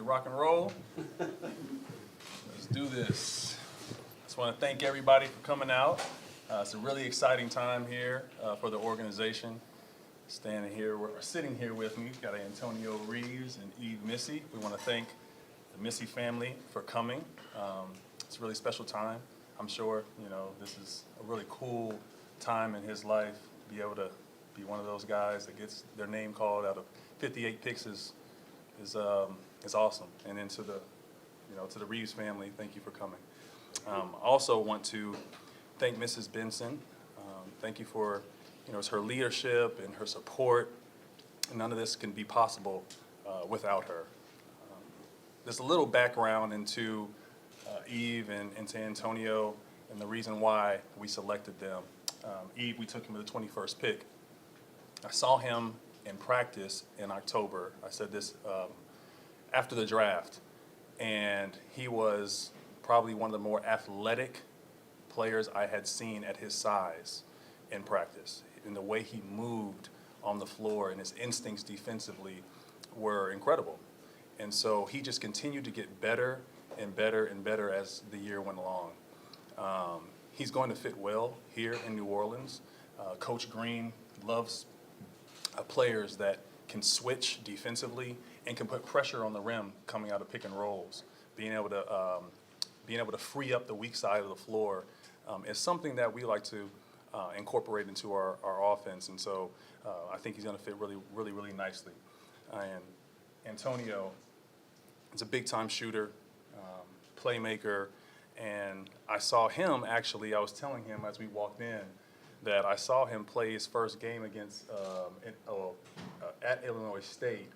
rock and roll? Let's do this. Just want to thank everybody for coming out. It's a really exciting time here for the organization. Sitting here with me, we've got Antonio Reeves and Yves Missi. We want to thank the Missi family for coming. It's a really special time. I'm sure, this is a really cool time in his life. Be able to be one of those guys that gets their name called out of 58 picks is awesome. And then to the Reeves family, thank you for coming. Also want to thank Mrs. Benson. Thank you for it's her leadership and her support. None of this can be possible without her. There's a little background into Yves and to Antonio and the reason why we selected them. Yves, we took him to the 21st pick. I saw him in practice in October. I said this after the draft, and he was probably one of the more athletic players I had seen at his size in practice. And the way he moved on the floor and his instincts defensively were incredible. And so he just continued to get better and better and better as the year went along. He's going to fit well here in New Orleans. Coach Green loves players that can switch defensively and can put pressure on the rim coming out of pick and rolls. Being able to free up the weak side of the floor is something that we like to incorporate into our offense. And so I think he's going to fit really, really, really nicely. And Antonio is a big-time shooter, playmaker, and I saw him actually, I was telling him as we walked in that I saw him play his first game against at Illinois State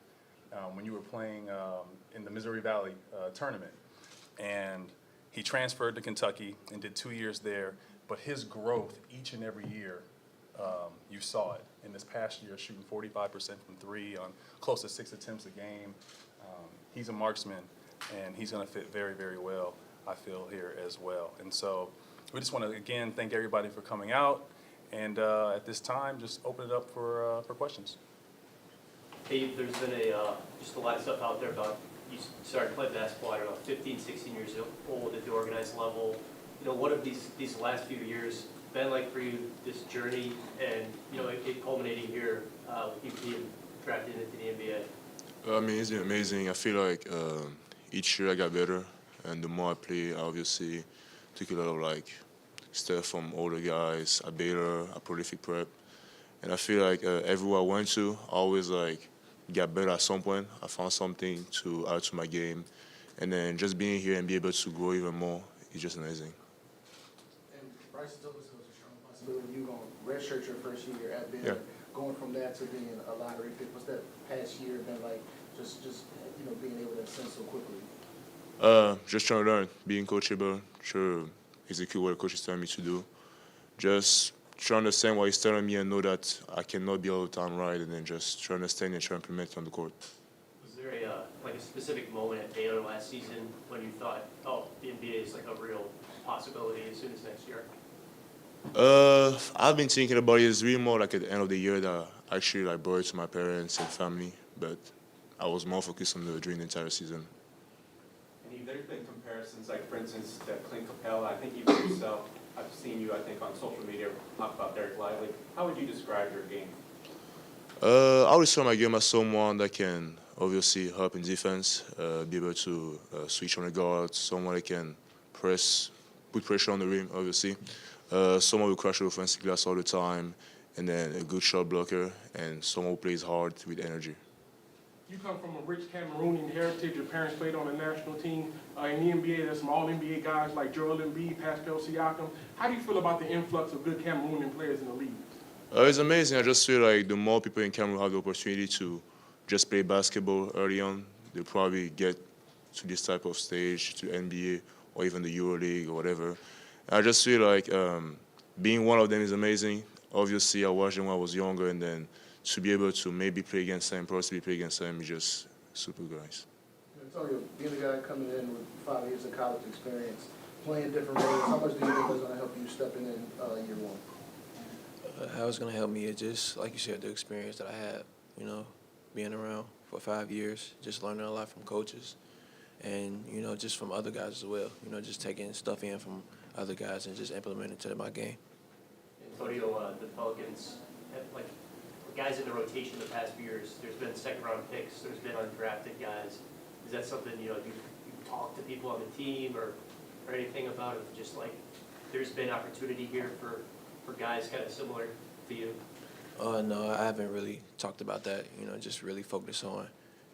when you were playing in the Missouri Valley tournament. And he transferred to Kentucky and did 2 years there, but his growth each and every year, you saw it. In this past year, shooting 45% from three on close to 6 attempts a game. He's a marksman, and he's going to fit very, very well, I feel, here as well. And so we just want to, again, thank everybody for coming out. And at this time, just open it up for questions. Hey, there's been just a lot of stuff out there about you started playing basketball, I don't know, 15, 16 years old at the organized level. What have these last few years been like for you, this journey, and it culminating here with you being drafted into the NBA? I mean, it's been amazing. I feel like each year I got better, and the more I play, I obviously took a lot of stuff from older guys at Baylor, at Prolific Prep, and I feel like everywhere I went to, I always got better at some point. I found something to add to my game, and then just being here and be able to grow even more is just amazing. And Bryson told us it was a strong possibility you going to redshirt your first year at Baylor. Yeah. Going from that to being a lottery pick, what's that past year been like? Just being able to ascend so quickly. Just trying to learn, being coachable, sure, execute what the coach is telling me to do. Just try to understand what he's telling me and know that I cannot be all the time right, and then just try to understand and try to implement it on the court. Was there a specific moment at Baylor last season when you thought, oh, the NBA is a real possibility as soon as next year? I've been thinking about it. It's really more at the end of the year that I actually brought it to my parents and family, but I was more focused on during the entire season. And there's been comparisons, for instance, to Clint Capella. I think even yourself, I've seen you, on social media talk about Derek Lively. How would you describe your game? I always saw my game as someone that can obviously help in defense, be able to switch on the guard, someone that can put pressure on the rim, obviously. Someone who crushes the offensive glass all the time, and then a good shot blocker, and someone who plays hard with energy. You come from a rich Cameroonian heritage. Your parents played on the national team. In the NBA, there's some all-NBA guys like Joel Embiid, Pascal Siakam. How do you feel about the influx of good Cameroonian players in the league? It's amazing. I just feel like the more people in Cameroon have the opportunity to just play basketball early on, they'll probably get to this type of stage, to NBA or even the EuroLeague or whatever. I just feel like being one of them is amazing. Obviously, I watched them when I was younger, and then to be able to maybe play against them, possibly play against them, is just super nice. Antonio, being a guy coming in with 5 years of college experience, playing different roles, how much do you think that's going to help you stepping in year one? How it's going to help me is just, like you said, the experience that I had, being around for 5 years, just learning a lot from coaches. and, you know, just from other guys as well. You know, just taking stuff in from other guys and just implementing it to my game. Antonio, the Pelicans, like, guys in the rotation the past few years, there's been second-round picks, there's been undrafted guys. Is that something, you know, you talk to people on the team or anything about it? Just like, there's been opportunity here for guys kind of similar to you? No, I haven't really talked about that. You know, just really focus on,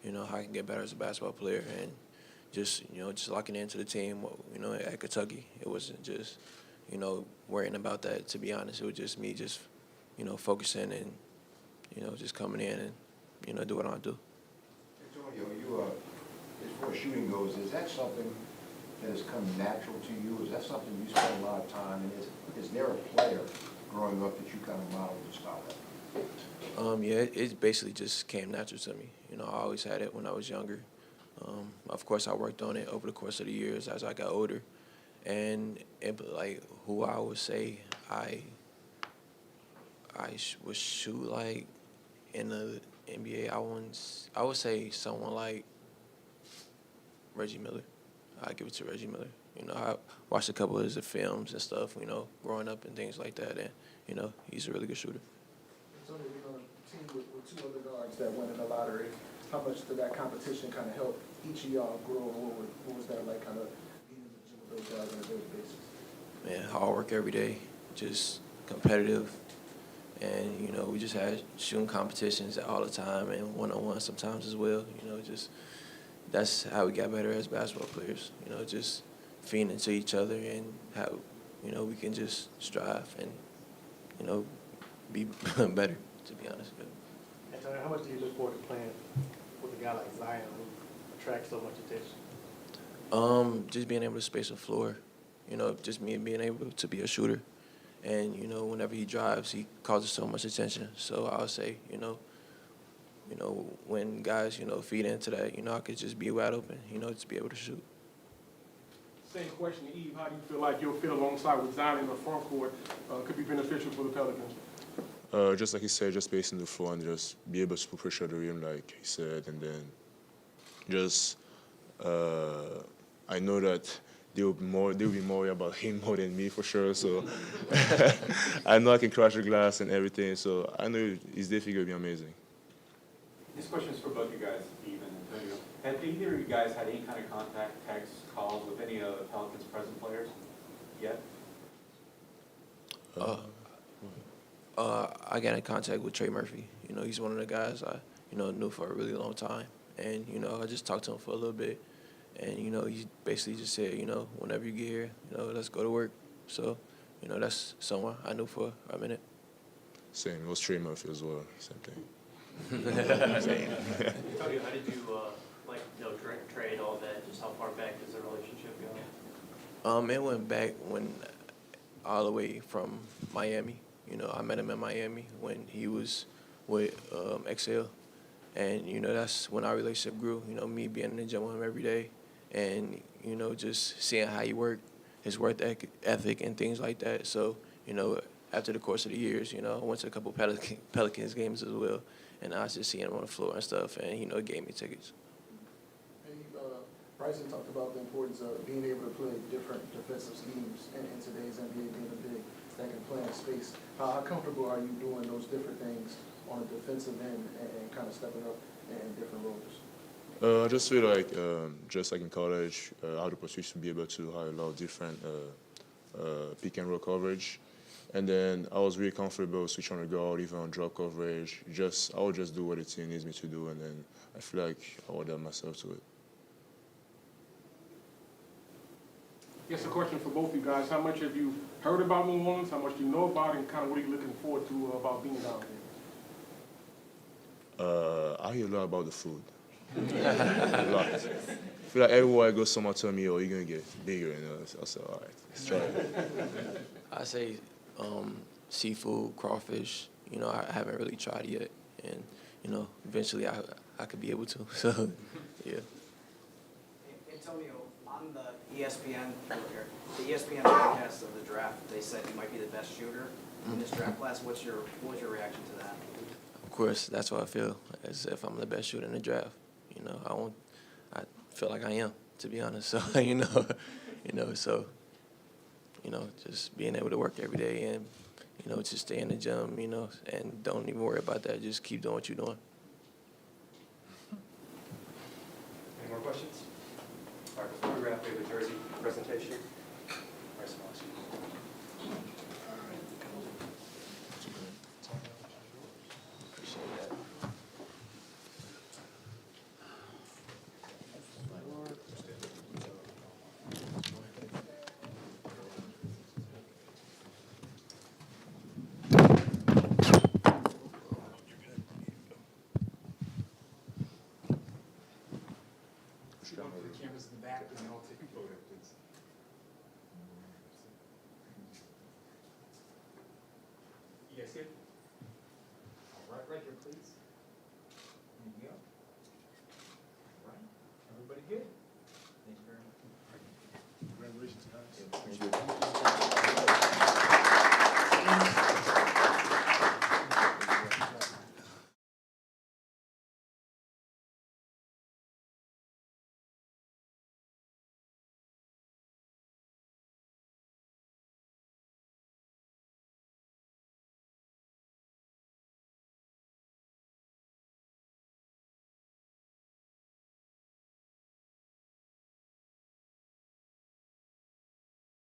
you know, how I can get better as a basketball player and just, you know, just locking into the team. You know, at Kentucky, it wasn't just, you know, worrying about that, to be honest. It was just me just, you know, focusing and, you know, just coming in and, you know, do what I do. Antonio, you, as far as shooting goes, is that something that has come natural to you? Is that something you spend a lot of time in? Is there a player growing up that you kind of modeled your style after? Yeah, it basically just came natural to me. You know, I always had it when I was younger. Of course, I worked on it over the course of the years as I got older. And like who I would say I would shoot like in the NBA, I would say someone like Reggie Miller. I'd give it to Reggie Miller. You know, I watched a couple of his films and stuff, you know, growing up and things like that. And, you know, he's a really good shooter. Antonio, you're on a team with two other guards that went in the lottery. How much did that competition kind of help each of y'all grow? What was that like, kind of being in the gym with those guys on a daily basis? Man, hard work every day, just competitive. And, you know, we just had shooting competitions all the time and one-on-one sometimes as well. You know, just that's how we got better as basketball players. You know, just feeding into each other and how, you know, we can just strive and, you know, be better, to be honest. Antonio, how much do you look forward to playing with a guy like Zion who attracts so much attention? Just being able to space the floor, you know, just me being able to be a shooter. And, you know, whenever he drives, he causes so much attention. So I would say, you know, when guys, you know, feed into that, you know, I could just be wide open, you know, to be able to shoot. Same question to Yves. How do you feel like your fit alongside with Zion in the front court could be beneficial for the Pelicans? Just like he said, just spacing the floor and just be able to put pressure on the rim, like he said, and then just I know that they'll be more about him more than me for sure. So I know I can crash the glass and everything. So I know he's definitely gonna be amazing. This question is for both you guys, Steve and Antonio. Have either of you guys had any kind of contact, texts, calls with any of the Pelicans' present players yet? I got in contact with Trey Murphy. You know, he's one of the guys I, you know, knew for a really long time. And, you know, I just talked to him for a little bit. And, you know, he basically just said, you know, whenever you get here, you know, let's go to work. So, you know, that's someone I knew for a minute. Same. It was Trey Murphy as well. Same thing. Antonio, how did you, like, you know, Trey and all that? Just how far back does the relationship go? It went back all the way from Miami. You know, I met him in Miami when he was with XL. And, you know, that's when our relationship grew, you know, me being in the gym with him every day and, you know, just seeing how he worked, his work ethic and things like that. So, you know, after the course of the years, you know, I went to a couple Pelicans games as well, and I was just seeing him on the floor and stuff, and, you know, it gave me tickets. Hey, Bryson talked about the importance of being able to play different defensive schemes in today's NBA, being a big that can play in space. How comfortable are you doing those different things on the defensive end and kind of stepping up in different roles? I just feel like, just like in college, I had the opportunity to be able to have a lot of different pick and roll coverage. And then I was really comfortable switching on the guard, even on drop coverage. I would just do what the team needs me to do, and then I feel like I would adapt myself to it. Yes, a question for both of you guys. How much have you heard about New Orleans? How much do you know about it? And kind of what are you looking forward to about being down there? I hear a lot about the food. A lot. I feel like everywhere I go, someone tell me, "Oh, you're gonna get bigger," and I say, "All right, let's try it." I say seafood, crawfish. You know, I haven't really tried it yet, and you know, eventually I could be able to. So, yeah. Antonio, on the ESPN podcast of the draft, they said you might be the best shooter in this draft class. What was your reaction to that? Of course, that's what I feel, as if I'm the best shooter in the draft. You know, I feel like I am, to be honest. So so just being able to work every day and just stay in the gym, and don't even worry about that. Just keep doing what you're doing. Any more questions? All right, before we wrap, we have a jersey presentation. Bryson, I'll ask you. Appreciate that. The cameras in the back, and I'll take a photo, please. You guys see it? All right, right here, please.